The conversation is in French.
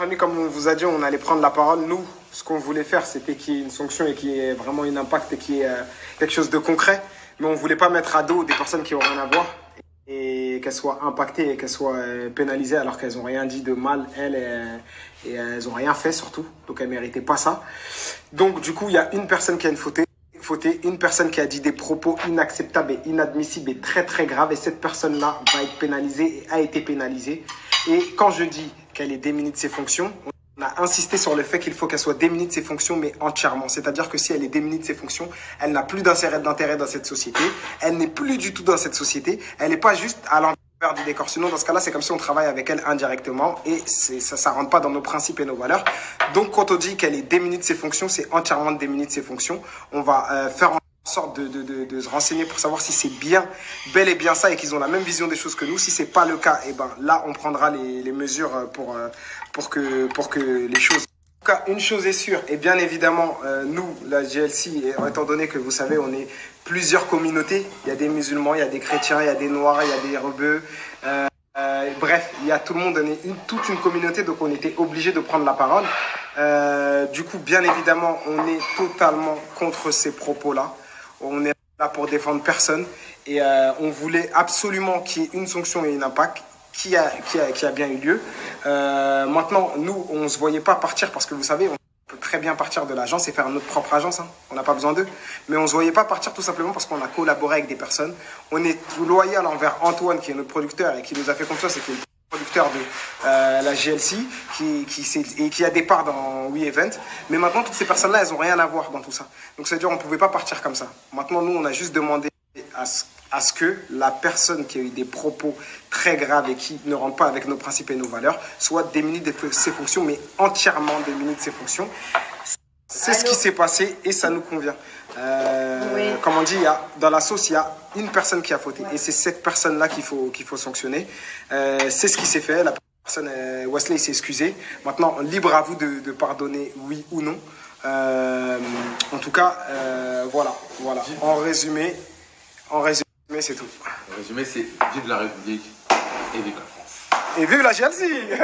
Ami, comme on vous a dit, on allait prendre la parole. Nous, ce qu'on voulait faire, c'était qu'il y ait une sanction et qu'il y ait vraiment un impact et qu'il y ait quelque chose de concret. Mais on ne voulait pas mettre à dos des personnes qui n'ont rien à voir et qu'elles soient impactées et qu'elles soient pénalisées alors qu'elles n'ont rien dit de mal, elles, et elles n'ont rien fait surtout. Donc elles ne méritaient pas ça. Donc du coup, il y a une personne qui a fauté, une personne qui a dit des propos inacceptables et inadmissibles et très très graves. Et cette personne-là va être pénalisée et a été pénalisée. Et quand je dis qu'elle est démunie de ses fonctions, on a insisté sur le fait qu'il faut qu'elle soit démunie de ses fonctions, mais entièrement. C'est-à-dire que si elle est démunie de ses fonctions, elle n'a plus d'intérêt dans cette société. Elle n'est plus du tout dans cette société. Elle n'est pas juste à l'envers du décor. Sinon, dans ce cas-là, c'est comme si on travaille avec elle indirectement et ça rentre pas dans nos principes et nos valeurs. Donc, quand on dit qu'elle est démunie de ses fonctions, c'est entièrement démunie de ses fonctions. On va faire en sorte de se renseigner pour savoir si c'est bien, bel et bien ça et qu'ils ont la même vision des choses que nous. Si c'est pas le cas, et ben là, on prendra les mesures pour que les choses... En tout cas, une chose est sûre, et bien évidemment, nous, la GLC, étant donné que vous savez, on est plusieurs communautés, il y a des musulmans, il y a des chrétiens, il y a des noirs, il y a des rebeux, bref, il y a tout le monde, on est toute une communauté, donc on était obligé de prendre la parole. Du coup, bien évidemment, on est totalement contre ces propos-là. On est là pour défendre personne et on voulait absolument qu'il y ait une sanction et un impact qui a bien eu lieu. Maintenant, nous, on ne se voyait pas partir parce que vous savez, on peut très bien partir de l'agence et faire notre propre agence. Hein. On n'a pas besoin d'eux. Mais on ne se voyait pas partir tout simplement parce qu'on a collaboré avec des personnes. On est loyal envers Antoine, qui est notre producteur et qui nous a fait confiance et qui est le producteur de la GLC, qui a des parts dans WeEvent. Mais maintenant, toutes ces personnes-là, elles n'ont rien à voir dans tout ça. Donc, c'est-à-dire qu'on ne pouvait pas partir comme ça. Maintenant, nous, on a juste demandé à ce que la personne qui a eu des propos très graves et qui ne rentre pas avec nos principes et nos valeurs soit démunie de ses fonctions, mais entièrement démunie de ses fonctions. C'est ce qui s'est passé et ça nous convient. Oui. Comme on dit, dans la sauce, il y a une personne qui a fauté et c'est cette personne-là qu'il faut sanctionner. C'est ce qui s'est fait. La personne, Wesley, s'est excusé. Maintenant, libre à vous de pardonner, oui ou non. En tout cas, voilà. En résumé, c'est tout. En résumé, c'est vive la République et vive la France. Et vive la GLC.